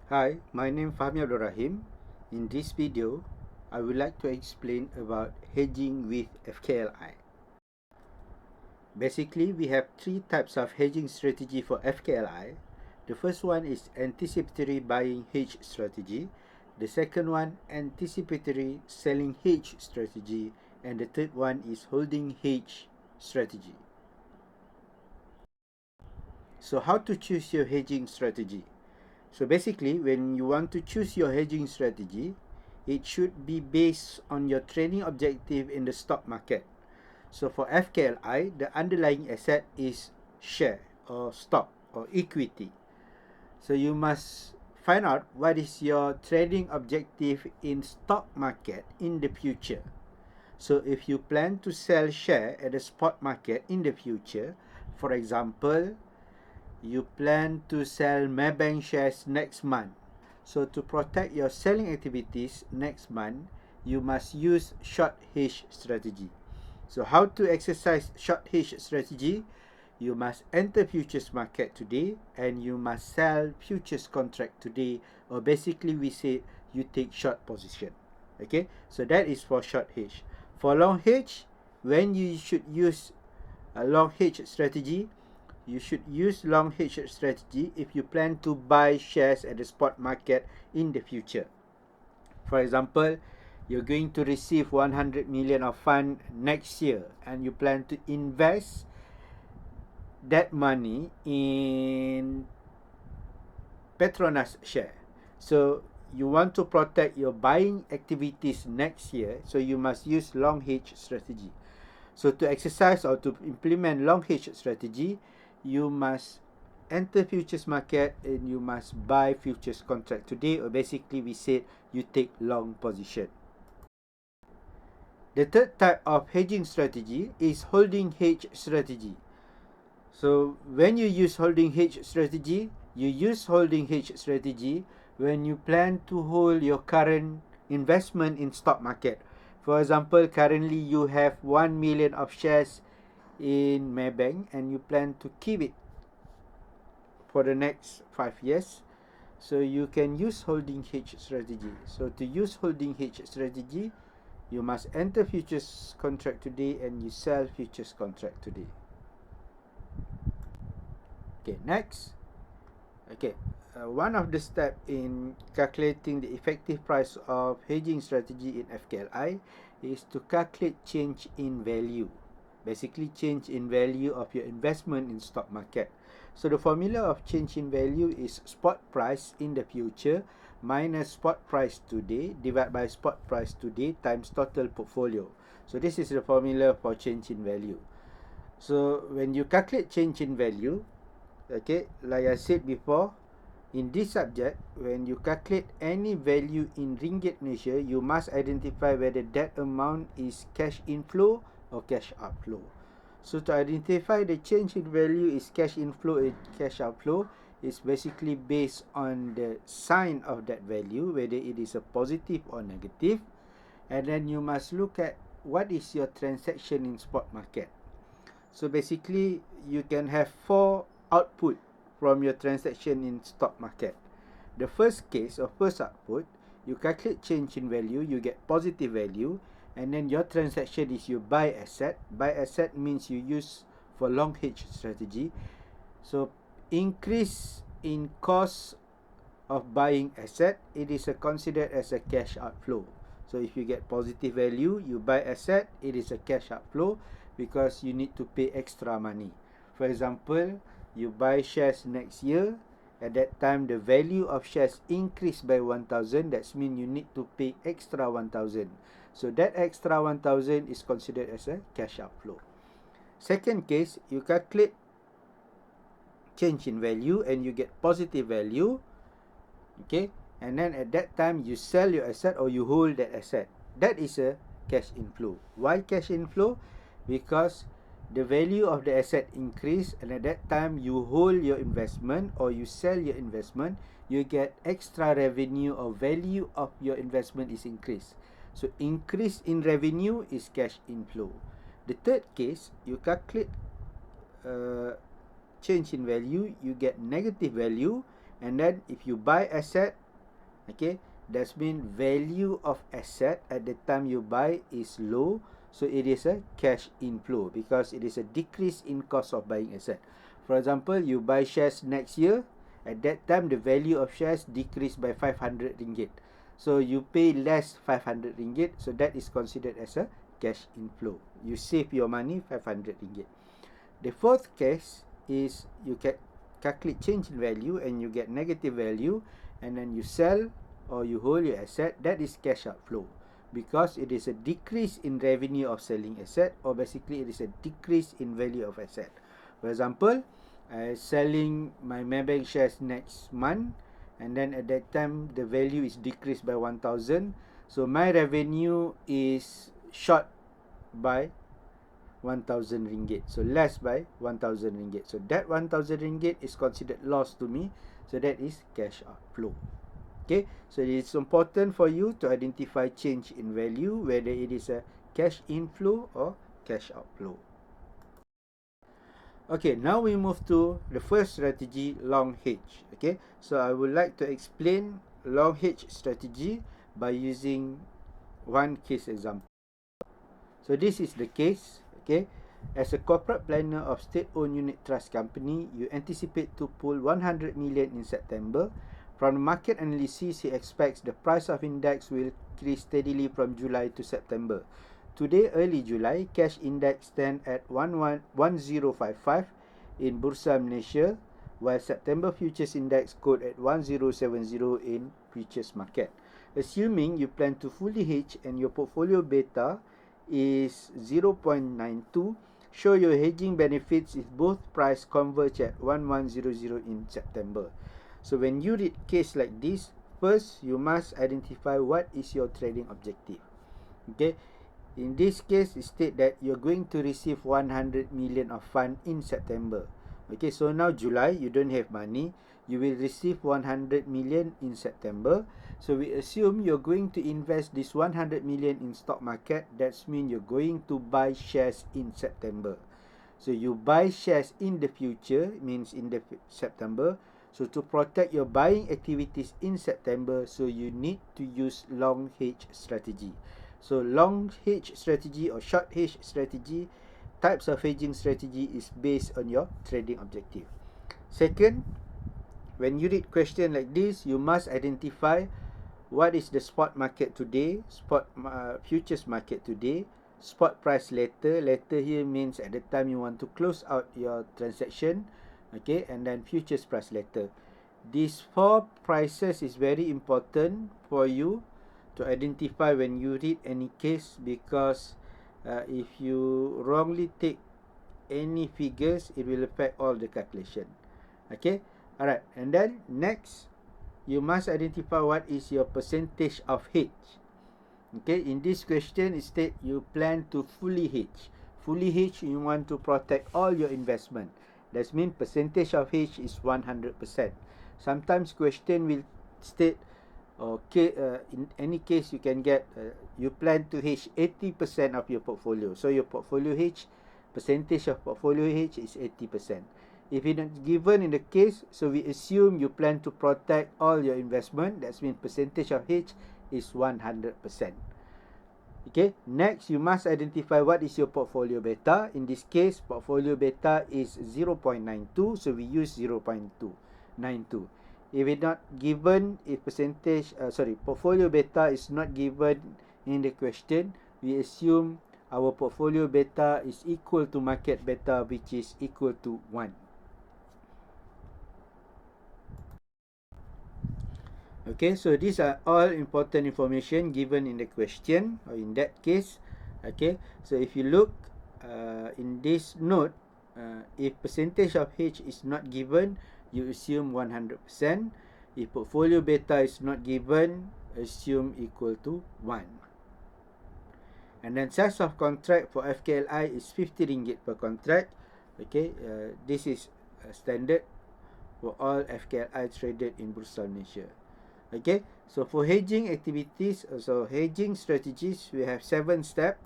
Hi, my name is Fahmi Abdul Rahim. In this video, I would like to explain about hedging with FKLI. Basically, we have three types of hedging strategy for FKLI. The first one is anticipatory buying hedge strategy. The second one, anticipatory selling hedge strategy. And the third one is holding hedge strategy. So how to choose your hedging strategy? So basically, when you want to choose your hedging strategy, it should be based on your trading objective in the stock market. So for FKLI, the underlying asset is share or stock or equity. So you must find out what is your trading objective in stock market in the future. So if you plan to sell share at the spot market in the future, for example, you plan to sell Maybank shares next month. So to protect your selling activities next month, you must use short hedge strategy. So how to exercise short hedge strategy? You must enter futures market today and you must sell futures contract today, or basically we say you take short position. Okay, so that is for short hedge. For long hedge, when you should use a long hedge strategy, you should use long hedge strategy if you plan to buy shares at the spot market in the future. For example, you're going to receive 100 million of fund next year and you plan to invest that money in Petronas share. So you want to protect your buying activities next year, so you must use long hedge strategy. So to exercise or to implement long hedge strategy, you must enter futures market and you must buy futures contract today, or basically we said you take long position. The third type of hedging strategy is holding hedge strategy. So when you use holding hedge strategy, you use holding hedge strategy when you plan to hold your current investment in stock market. For example, currently you have 1 million of shares in Maybank and you plan to keep it for the next 5 years. So you can use holding hedge strategy. So to use holding hedge strategy, you must enter futures contract today and you sell futures contract today. Okay, next. Okay, one of the steps in calculating the effective price of hedging strategy in FKLI is to calculate change in value. Basically, change in value of your investment in stock market. So the formula of change in value is spot price in the future minus spot price today divided by spot price today times total portfolio. So this is the formula for change in value. So when you calculate change in value, okay, like I said before, in this subject, when you calculate any value in ringgit Malaysia, you must identify whether that amount is cash inflow or cash outflow. So to identify the change in value is cash inflow or cash outflow, is basically based on the sign of that value, whether it is a positive or negative. And then you must look at what is your transaction in spot market. So basically, you can have 4 output from your transaction in stock market. The first case or first output, you calculate change in value, you get positive value, and then your transaction is you buy asset. Buy asset means you use for long hedge strategy. So increase in cost of buying asset, it is considered as a cash outflow. So if you get positive value, you buy asset, it is a cash outflow because you need to pay extra money. For example, you buy shares next year, at that time the value of shares increased by 1,000, that means you need to pay extra 1,000. So that extra 1,000 is considered as a cash outflow. Second case, you calculate change in value and you get positive value, okay, and then at that time you sell your asset or you hold that asset. That is a cash inflow. Why cash inflow? Because the value of the asset increase and at that time you hold your investment or you sell your investment, you get extra revenue or value of your investment is increased. So increase in revenue is cash inflow. The third case, you calculate change in value, you get negative value, And then if you buy asset, okay, that's mean value of asset at the time you buy is low, so it is a cash inflow because it is a decrease in cost of buying asset. For example, you buy shares next year, at that time the value of shares decreased by 500 ringgit, so you pay less 500 ringgit, so that is considered as a cash inflow. You save your money 500 ringgit. The fourth case is you can calculate change in value and you get negative value, and then you sell or you hold your asset. That is cash outflow because it is a decrease in revenue of selling asset, or basically it is a decrease in value of asset. For example, selling my Maybank shares next month, and then at that time the value is decreased by 1,000, so my revenue is short by 1,000 ringgit, so less by 1,000 ringgit, so that 1,000 ringgit is considered loss to me, so that is cash outflow. Okay, so it is important for you to identify change in value, whether it is a cash inflow or cash outflow. Okay, now we move to the first strategy, long hedge. Okay, so I would like to explain long hedge strategy by using one case example. So this is the case. Okay, as a corporate planner of state-owned unit trust company, you anticipate to pull 100 million in September. From the market analysis, he expects the price of index will increase steadily from July to September. Today, early July, cash index stand at 1055 in Bursa Malaysia, while September futures index quote at 1070 in futures market. Assuming you plan to fully hedge and your portfolio beta is 0.92, show your hedging benefits if both price converge at 1100 in September. So when you read case like this, first you must identify what is your trading objective. Okay, in this case, it state that you're going to receive 100 million of fund in September. Okay, so now July, you don't have money. You will receive 100 million in September. So we assume you're going to invest this 100 million in stock market. That's mean you're going to buy shares in September. So you buy shares in the future, means in the September. So to protect your buying activities in September, so you need to use long hedge strategy. So long hedge strategy or short hedge strategy, types of hedging strategy is based on your trading objective. Second, when you read question like this, you must identify what is the spot market today, futures market today, spot price later. Later here means at the time you want to close out your transaction. Okay, and then futures price later. These four prices is very important for you to identify when you read any case, because if you wrongly take any figures, it will affect all the calculation. Okay, alright, and then next you must identify what is your percentage of hedge. Okay, in this question it state you plan to fully hedge. Fully hedge, you want to protect all your investment. That means percentage of hedge is 100%. Sometimes question will state, okay, in any case you can get, you plan to hedge 80% of your portfolio. So your portfolio hedge, percentage of portfolio hedge is 80%. If it is given in the case, so we assume you plan to protect all your investment. That means percentage of hedge is 100%. Okay, next you must identify what is your portfolio beta. In this case, portfolio beta is 0.92, so we use 0.292. If it not given, if portfolio beta is not given in the question, we assume our portfolio beta is equal to market beta, which is equal to 1. Okay, so these are all important information given in the question or in that case. Okay, so if you look in this note, if percentage of hedge is not given, you assume 100%. If portfolio beta is not given, assume equal to 1. And then size of contract for FKLI is 50 ringgit per contract. Okay, this is standard for all FKLI traded in Bursa Malaysia. Okay, so for hedging activities, so hedging strategies, we have 7 steps.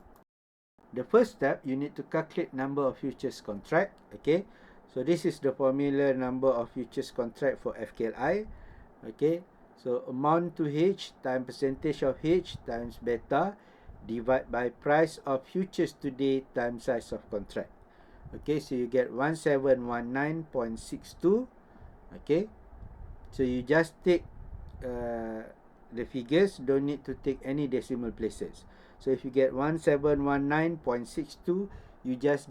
The first step, you need to calculate number of futures contract. Okay, So this is the formula number of futures contract for FKLI. Okay, so amount to hedge times percentage of hedge times beta divide by price of futures today times size of contract. Okay, so you get 1719.62. Okay, so you just take the figures, don't need to take any decimal places. So if you get 1719.62, you just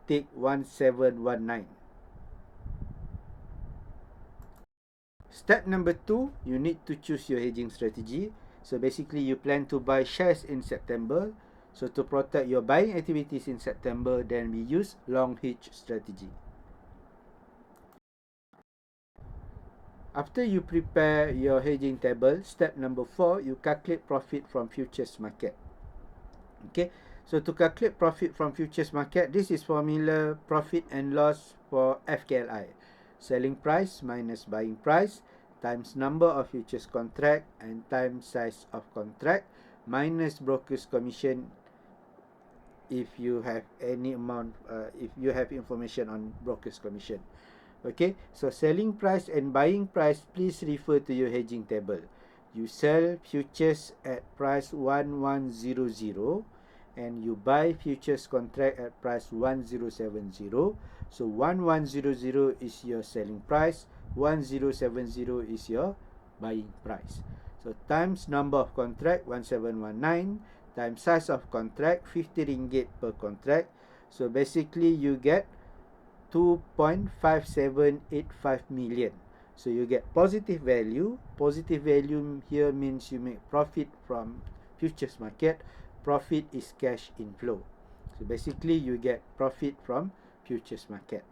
take 1719. Step number 2, you need to choose your hedging strategy. So basically you plan to buy shares in September. So to protect your buying activities in September, then we use long hedge strategy. After you prepare your hedging table, step number 4, you calculate profit from futures market. Okay, so to calculate profit from futures market, this is formula profit and loss for FKLI. Selling price minus buying price times number of futures contract and times size of contract minus broker's commission if you have any amount, if you have information on broker's commission. Okay, so selling price and buying price, please refer to your hedging table. You sell futures at price 1100 and you buy futures contract at price 1070. So 1100 is your selling price, 1070 is your buying price. So times number of contract 1719 times size of contract 50 ringgit per contract. So basically you get 2.5785 million. So you get positive value. Positive value here means you make profit from futures market. Profit is cash inflow. So basically you get profit from futures market.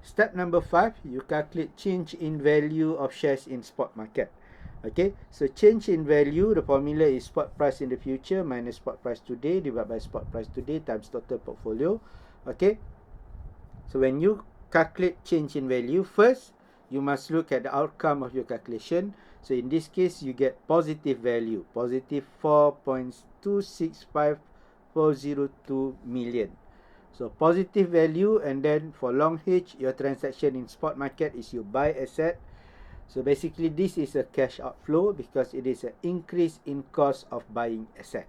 Step number 5, you calculate change in value of shares in spot market. Okay, so change in value, the formula is spot price in the future minus spot price today divided by spot price today times total portfolio. Okay, so when you calculate change in value, first you must look at the outcome of your calculation. So in this case, you get positive value, positive 4.265402 million. So positive value, and then for long hedge, your transaction in spot market is you buy asset. So basically this is a cash outflow because it is an increase in cost of buying asset.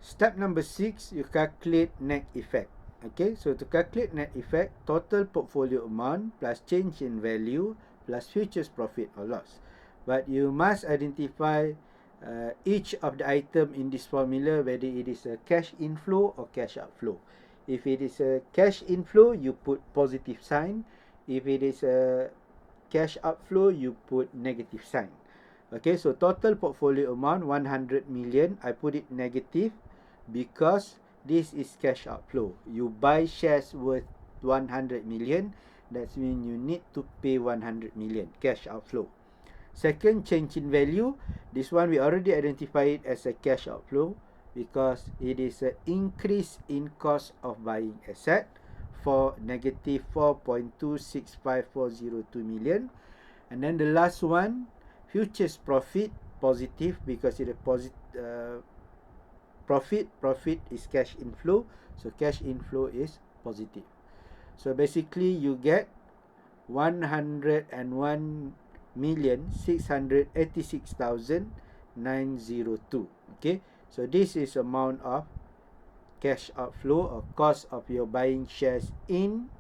Step number 6, you calculate net effect. Okay, so to calculate net effect, total portfolio amount plus change in value plus futures profit or loss. But you must identify each of the item in this formula, whether it is a cash inflow or cash outflow. If it is a cash inflow, you put positive sign. If it is a cash outflow, you put negative sign. Okay, so total portfolio amount 100 million. I put it negative because this is cash outflow. You buy shares worth 100 million. That means you need to pay 100 million cash outflow. Second, change in value. This one we already identified it as a cash outflow because it is an increase in cost of buying asset for negative 4.265402 million. And then the last one, futures profit, positive because it is profit is cash inflow, so cash inflow is positive. So basically you get 101,686,902. Okay, so this is amount of cash outflow or cost of your buying shares in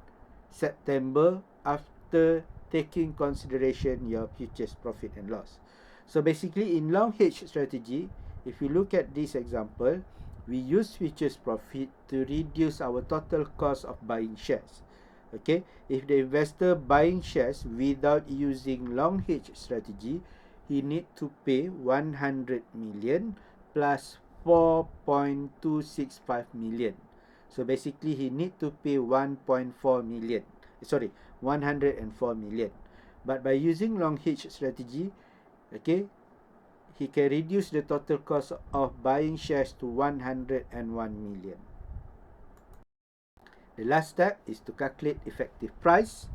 September after taking consideration your futures profit and loss. So basically in long hedge strategy, if you look at this example, we use futures profit to reduce our total cost of buying shares. Okay, if the investor buying shares without using long hedge strategy, he need to pay 100 million plus 4.265 million. So basically he need to pay 1.4 million. Sorry, 104 million. But by using long hedge strategy, okay, he can reduce the total cost of buying shares to 101 million. The last step is to calculate effective price.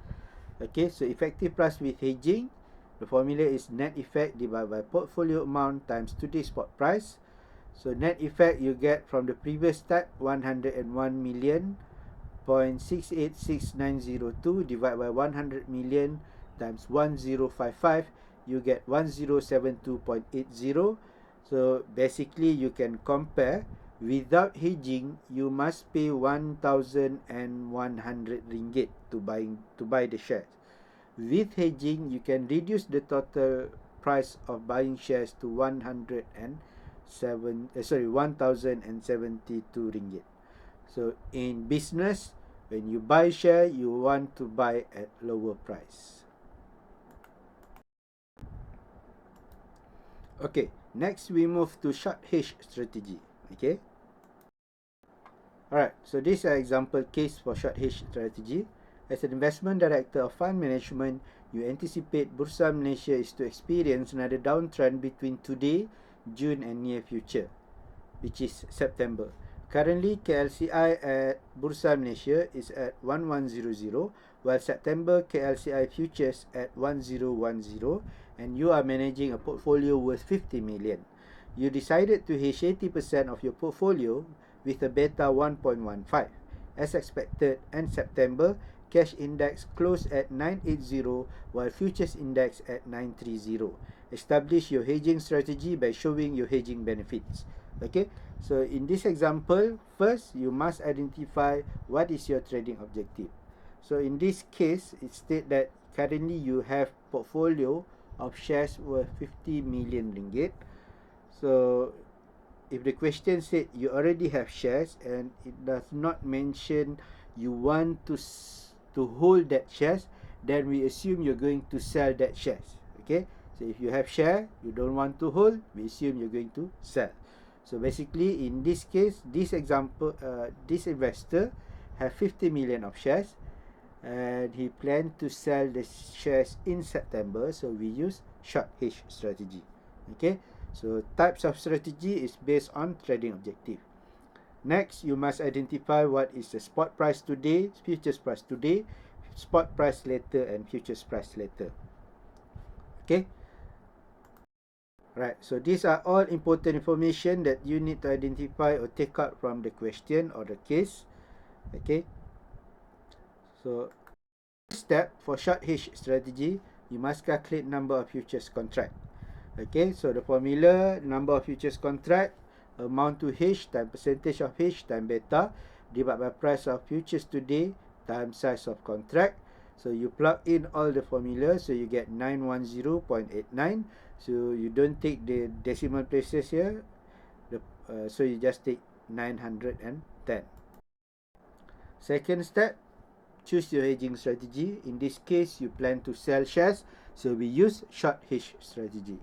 Okay, so effective price with hedging, the formula is net effect divided by portfolio amount times today's spot price. So net effect you get from the previous step 101 million 0.686902 divided by 100 million times 1055, you get 1072.80. So basically you can compare. Without hedging, you must pay 1,100 ringgit to buy the shares. With hedging, you can reduce the total price of buying shares to 1,072 ringgit. So in business, when you buy share, you want to buy at lower price. Okay, next we move to short hedge strategy. Okay. Alright, so this is an example case for short hedge strategy. As an investment director of fund management, you anticipate Bursa Malaysia is to experience another downtrend between today, June and near future, which is September. Currently, KLCI at Bursa Malaysia is at 1100, while September KLCI futures at 1010, and you are managing a portfolio worth 50 million. You decided to hedge 80% of your portfolio with a beta 1.15. As expected, in September, cash index closed at 980 while futures index at 930. Establish your hedging strategy by showing your hedging benefits. Okay, so in this example, first you must identify what is your trading objective. So in this case, it states that currently you have portfolio of shares worth 50 million ringgit. So if the question said you already have shares and it does not mention you want to hold that shares, then we assume you're going to sell that shares. Okay, so if you have share you don't want to hold, we assume you're going to sell. So basically in this case, this example, this investor have 50 million of shares and he planned to sell the shares in September, so we use short hedge strategy. Okay, so types of strategy is based on trading objective. Next, you must identify what is the spot price today, futures price today, spot price later, and futures price later. Okay. Right, so these are all important information that you need to identify or take out from the question or the case. Okay. So, step for short hedge strategy, you must calculate number of futures contract. Okay, so the formula, number of futures contract, amount to hedge times percentage of hedge times beta divided by price of futures today times size of contract. So you plug in all the formula, so you get 910.89. So you don't take the decimal places here, so you just take 910. Second step, choose your hedging strategy. In this case, you plan to sell shares, so we use short hedge strategy.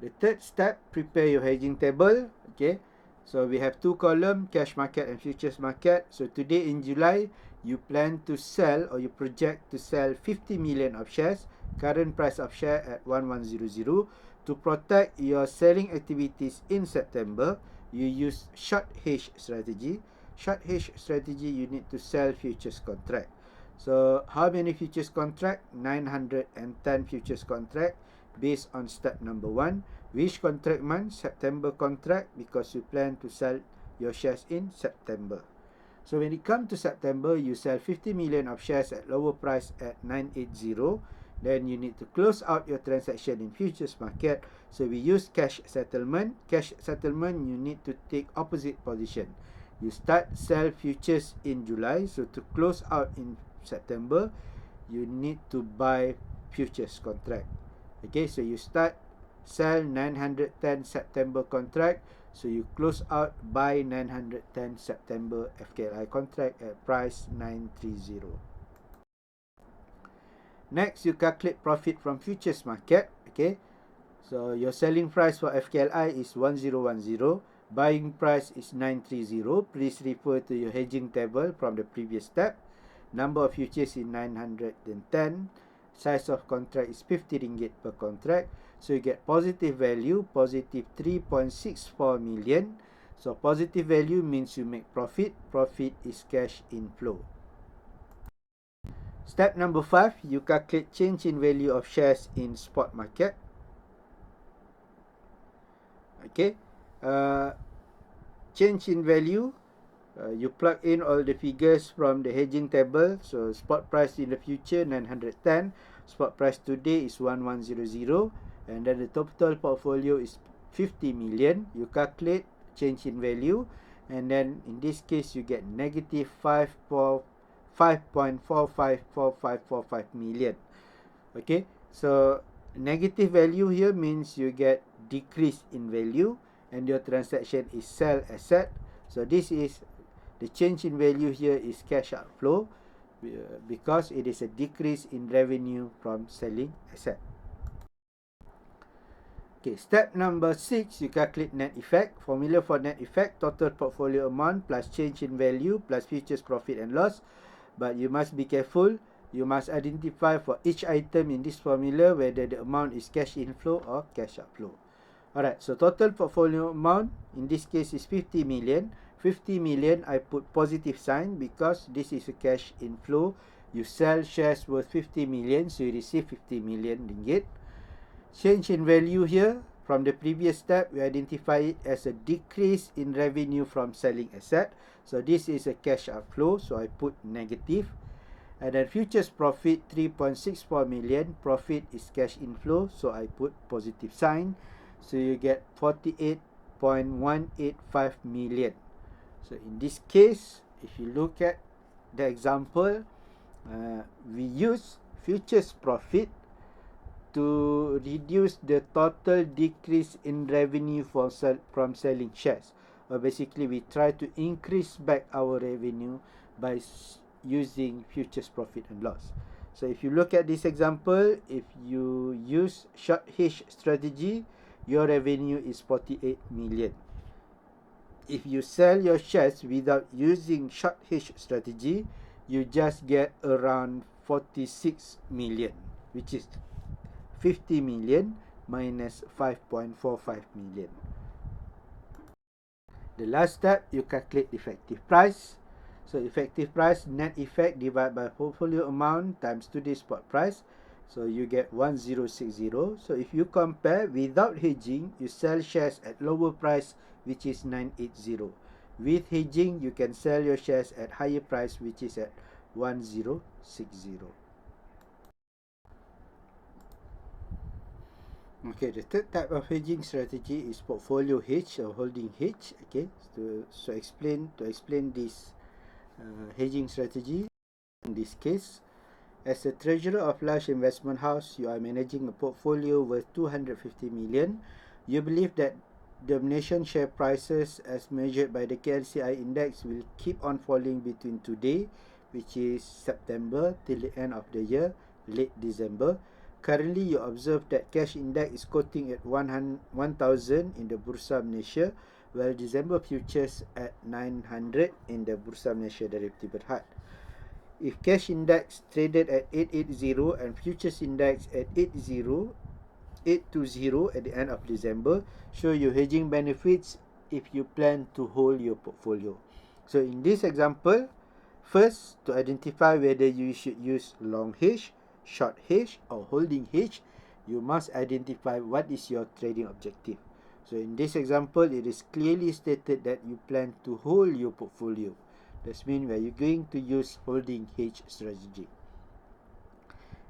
The third step, prepare your hedging table. Okay, so we have two columns, cash market and futures market. So today in July, you plan to sell or you project to sell 50 million of shares, current price of share at 1100. To protect your selling activities in September, you use short hedge strategy. Short hedge strategy, you need to sell futures contract. So how many futures contract? 910 futures contract based on step number 1. Which contract month? September contract, because you plan to sell your shares in September. So when it comes to September, you sell 50 million of shares at lower price at 980. Then you need to close out your transaction in futures market. So we use cash settlement. Cash settlement, you need to take opposite position. You start sell futures in July. So to close out in September, you need to buy futures contract. Okay, so you start sell 910 September contract. So you close out buy 910 September FKLI contract at price 930. Next, you calculate profit from futures market. Okay, so your selling price for FKLI is 1010. Buying price is 930. Please refer to your hedging table from the previous step. Number of futures is 910. Size of contract is 50 ringgit per contract. So you get positive value, positive 3.64 million. So positive value means you make profit. Profit is cash inflow. Step number 5, you calculate change in value of shares in spot market. Okay, change in value, you plug in all the figures from the hedging table. So spot price in the future 910, spot price today is 1100, and then the total portfolio is 50 million. You calculate change in value, and then in this case you get negative 5.454545 million. Okay, so negative value here means you get decrease in value, and your transaction is sell asset. So this is the change in value here is cash outflow because it is a decrease in revenue from selling asset. Okay, step number 6, you calculate net effect. Formula for net effect: total portfolio amount plus change in value plus futures profit and loss. But you must be careful. You must identify for each item in this formula whether the amount is cash inflow or cash outflow. Alright, so total portfolio amount in this case is 50 million. 50 million, I put positive sign because this is a cash inflow. You sell shares worth 50 million, so you receive 50 million ringgit. Change in value here, from the previous step, we identify it as a decrease in revenue from selling asset. So this is a cash outflow, so I put negative. And then futures profit 3.64 million, profit is cash inflow, so I put positive sign. So you get 48.185 million. So in this case, if you look at the example, we use futures profit to reduce the total decrease in revenue from selling shares. Or basically, we try to increase back our revenue by using futures profit and loss. So if you look at this example, if you use short hedge strategy, your revenue is 48 million. If you sell your shares without using short hedge strategy, you just get around 46 million, which is 50 million minus 5.45 million. The last step, you calculate effective price. So effective price, net effect divided by portfolio amount times today's spot price. So you get 1060. So if you compare without hedging, you sell shares at lower price, which is 980. With hedging, you can sell your shares at higher price, which is at 1060. Okay, the third type of hedging strategy is portfolio hedge or holding hedge. Okay, to explain this hedging strategy, in this case, as a treasurer of large investment house, you are managing a portfolio worth 250 million. You believe that domination share prices as measured by the KLCI index will keep on falling between today, which is September, till the end of the year, late December. Currently, you observe that cash index is quoting at 1,000 in the Bursa Malaysia, while December futures at 900 in the Bursa Malaysia Derivative Berhad. If cash index traded at 880 and futures index at 820 at the end of December, show you hedging benefits if you plan to hold your portfolio. So in this example, first, to identify whether you should use long hedge, short hedge or holding hedge, you must identify what is your trading objective. So in this example, it is clearly stated that you plan to hold your portfolio. That means where you're going to use holding hedge strategy.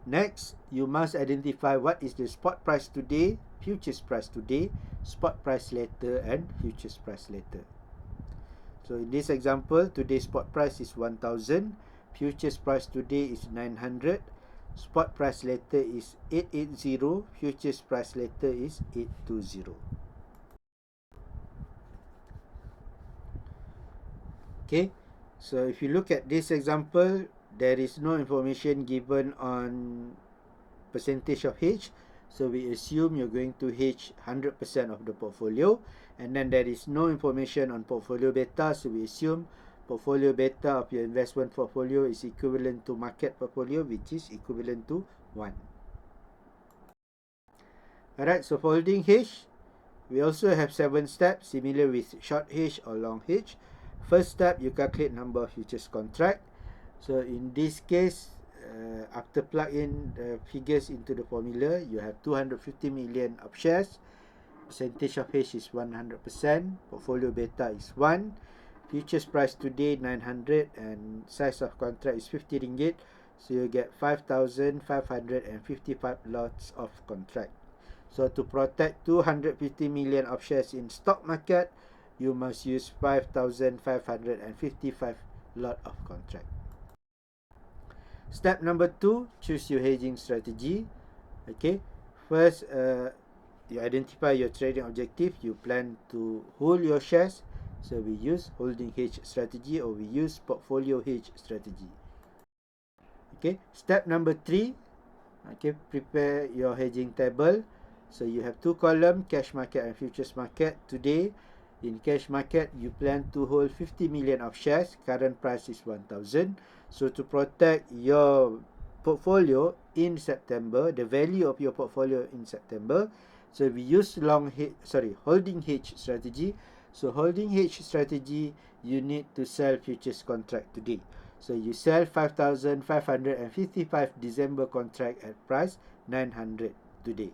Next, you must identify what is the spot price today, futures price today, spot price later, and futures price later. So in this example, today's spot price is 1,000, futures price today is 900, spot price later is 880, futures price later is 820. Okay, so if you look at this example, there is no information given on percentage of hedge. So we assume you're going to hedge 100% of the portfolio, and then there is no information on portfolio beta, so we assume portfolio beta of your investment portfolio is equivalent to market portfolio, which is equivalent to 1. Alright, so for holding hedge, we also have 7 steps similar with short hedge or long hedge. First step, you calculate number of futures contract. So in this case, after plug in the figures into the formula, you have 250 million of shares. percentage of hedge is 100%, portfolio beta is 1, futures price today 900, and size of contract is 50 ringgit, so you get 5,555 lots of contract. So to protect 250 million of shares in stock market, you must use 5,555 lot of contract. Step number 2, choose your hedging strategy. Okay, first you identify your trading objective. You plan to hold your shares, so we use holding hedge strategy, or we use portfolio hedge strategy. Okay, step number 3, okay, prepare your hedging table. So you have 2 columns, cash market and futures market. Today in cash market, you plan to hold 50 million of shares. Current price is 1,000. So to protect your portfolio in September, the value of your portfolio in September, so we use holding hedge strategy. So holding hedge strategy, you need to sell futures contract today. So you sell 5,555 December contract at price 900 today.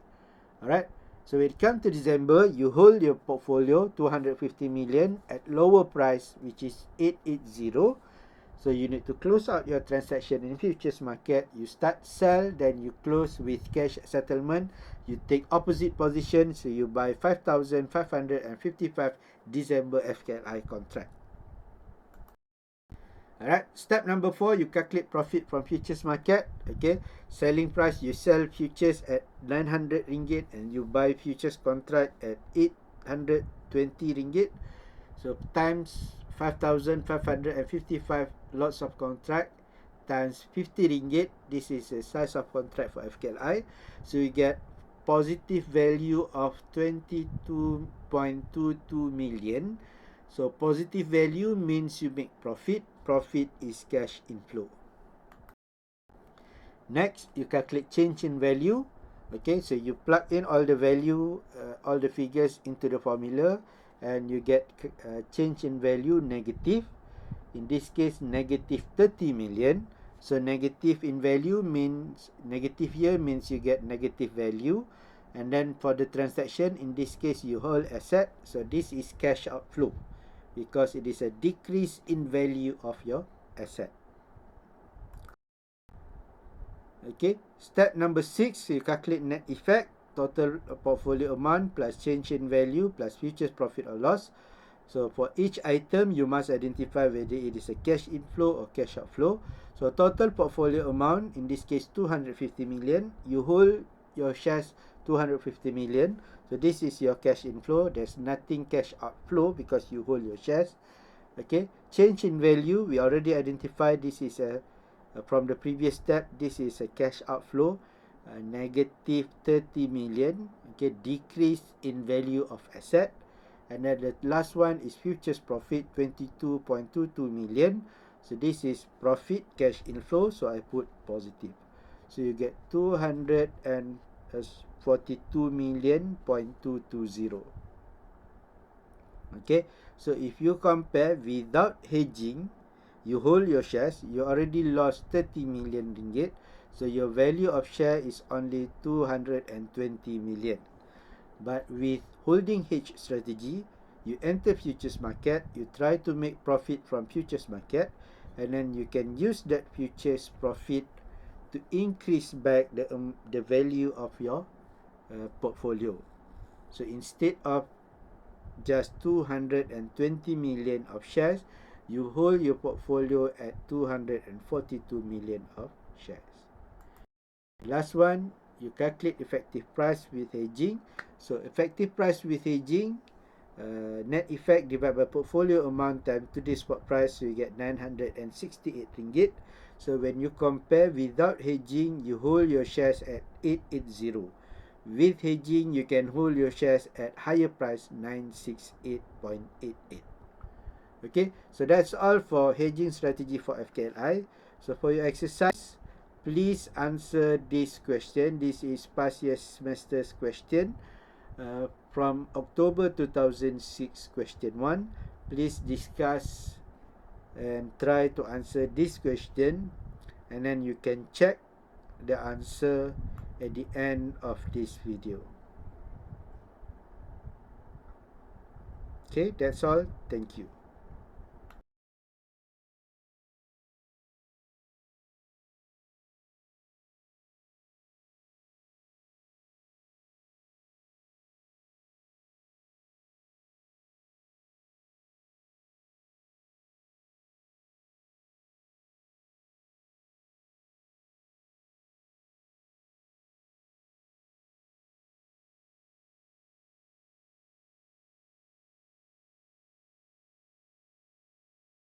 Alright. So when it comes to December, you hold your portfolio 250 million at lower price, which is 880. So you need to close out your transaction in futures market. You start sell, then you close with cash settlement. You take opposite position, so you buy 5,555 December FKLI contract. Alright, step number 4, you calculate profit from futures market. Okay, selling price, you sell futures at 900 ringgit and you buy futures contract at 820 ringgit. So times 5,555 lots of contract times 50 ringgit. This is the size of contract for FKLI. So you get positive value of 22.22 million. So positive value means you make profit. Profit is cash inflow. Next, you calculate change in value. Okay, so you plug in all the value, all the figures into the formula, and you get change in value negative. In this case, negative 30 million. So negative in value means, negative here means you get negative value. And then for the transaction, in this case, you hold asset. So this is cash outflow, because it is a decrease in value of your asset. Okay, step number 6, you calculate net effect, total portfolio amount plus change in value plus futures profit or loss. So for each item, you must identify whether it is a cash inflow or cash outflow. So total portfolio amount, in this case 250 million, you hold your shares 250 million. So this is your cash inflow. There's nothing cash outflow because you hold your shares. Okay, change in value, we already identified this is from the previous step, this is a cash outflow, negative 30 million. Okay, decrease in value of asset. And then the last one is futures profit, 22.22 million. So this is profit cash inflow, so I put positive. So you get 242 million.220. Okay, so if you compare without hedging, you hold your shares, you already lost 30 million ringgit. So your value of share is only 220 million. But with holding hedge strategy, you enter futures market, you try to make profit from futures market, and then you can use that futures profit to increase back the value of your portfolio. So instead of just 220 million of shares, you hold your portfolio at 242 million of shares. Last one, you calculate effective price with hedging. So effective price with hedging, net effect divided by portfolio amount times today's spot price, so you get 968 ringgit. So when you compare without hedging, you hold your shares at 880. With hedging, you can hold your shares at higher price, 968.88. Okay, so that's all for hedging strategy for FKLI. So for your exercise, please answer this question. This is past year semester's question from October 2006, question 1. Please discuss and try to answer this question, and then you can check the answer at the end of this video. Okay, that's all. Thank you.